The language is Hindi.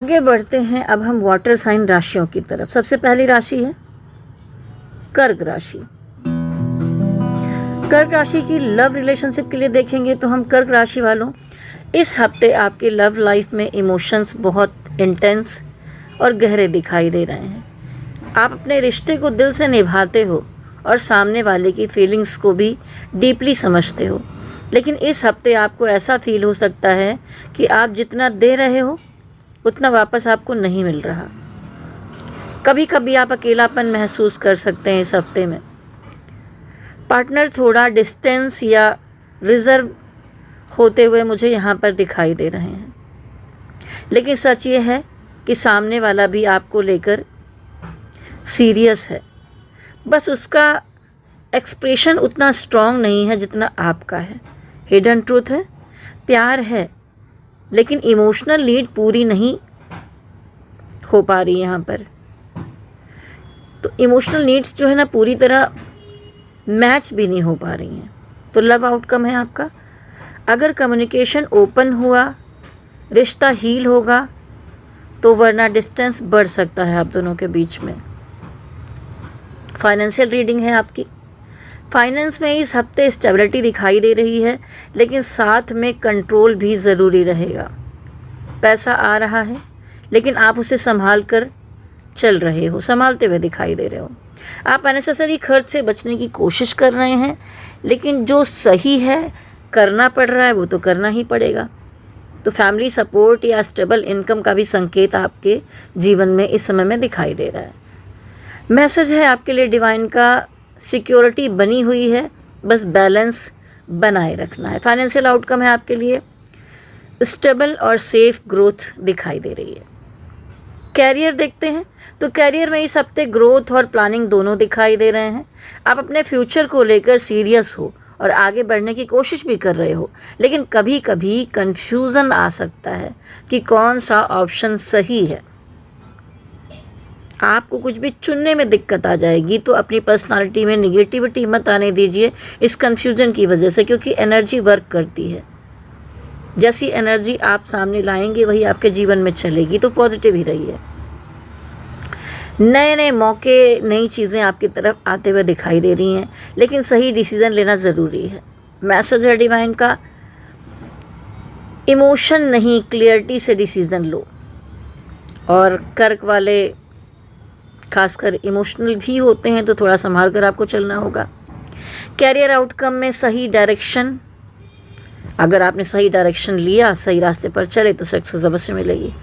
आगे बढ़ते हैं अब हम वाटर साइन राशियों की तरफ। सबसे पहली राशि है कर्क राशि। कर्क राशि की लव रिलेशनशिप के लिए देखेंगे तो हम कर्क राशि वालों, इस हफ्ते आपके लव लाइफ में इमोशंस बहुत इंटेंस और गहरे दिखाई दे रहे हैं। आप अपने रिश्ते को दिल से निभाते हो और सामने वाले की फीलिंग्स को भी डीपली समझते हो, लेकिन इस हफ्ते आपको ऐसा फील हो सकता है कि आप जितना दे रहे हो उतना वापस आपको नहीं मिल रहा। कभी कभी आप अकेलापन महसूस कर सकते हैं इस हफ्ते में। पार्टनर थोड़ा डिस्टेंस या रिजर्व होते हुए मुझे यहाँ पर दिखाई दे रहे हैं, लेकिन सच ये है कि सामने वाला भी आपको लेकर सीरियस है, बस उसका एक्सप्रेशन उतना स्ट्रॉन्ग नहीं है जितना आपका है। हिडन ट्रूथ है, प्यार है, लेकिन इमोशनल नीड पूरी नहीं हो पा रही यहाँ पर। तो इमोशनल नीड्स जो है ना पूरी तरह मैच भी नहीं हो पा रही हैं। तो लव आउटकम है आपका, अगर कम्युनिकेशन ओपन हुआ रिश्ता हील होगा, तो वरना डिस्टेंस बढ़ सकता है आप दोनों के बीच में। फाइनेंशियल रीडिंग है आपकी। फाइनेंस में इस हफ्ते स्टेबिलिटी दिखाई दे रही है, लेकिन साथ में कंट्रोल भी ज़रूरी रहेगा। पैसा आ रहा है, लेकिन आप उसे संभाल कर चल रहे हो, संभालते हुए दिखाई दे रहे हो। आप अननेसेसरी खर्च से बचने की कोशिश कर रहे हैं, लेकिन जो सही है करना पड़ रहा है वो तो करना ही पड़ेगा। तो फैमिली सपोर्ट या स्टेबल इनकम का भी संकेत आपके जीवन में इस समय में दिखाई दे रहा है। मैसेज है आपके लिए डिवाइन का, सिक्योरिटी बनी हुई है, बस बैलेंस बनाए रखना है। फाइनेंशियल आउटकम है आपके लिए स्टेबल और सेफ ग्रोथ दिखाई दे रही है। कैरियर देखते हैं तो कैरियर में इस हफ्ते ग्रोथ और प्लानिंग दोनों दिखाई दे रहे हैं। आप अपने फ्यूचर को लेकर सीरियस हो और आगे बढ़ने की कोशिश भी कर रहे हो, लेकिन कभी कभी कंफ्यूजन आ सकता है कि कौन सा ऑप्शन सही है। आपको कुछ भी चुनने में दिक्कत आ जाएगी, तो अपनी पर्सनालिटी में निगेटिविटी मत आने दीजिए इस कंफ्यूजन की वजह से, क्योंकि एनर्जी वर्क करती है। जैसी एनर्जी आप सामने लाएंगे वही आपके जीवन में चलेगी, तो पॉजिटिव ही रहिए। नए नए मौके, नई चीज़ें आपकी तरफ आते हुए दिखाई दे रही हैं, लेकिन सही डिसीज़न लेना ज़रूरी है। मैसेज है डिवाइन का, इमोशन नहीं क्लियरिटी से डिसीज़न लो। और कर्क वाले खासकर इमोशनल भी होते हैं, तो थोड़ा संभाल कर आपको चलना होगा। कैरियर आउटकम में सही डायरेक्शन, अगर आपने सही डायरेक्शन लिया, सही रास्ते पर चले तो सक्सेस अवश्य मिलेगी।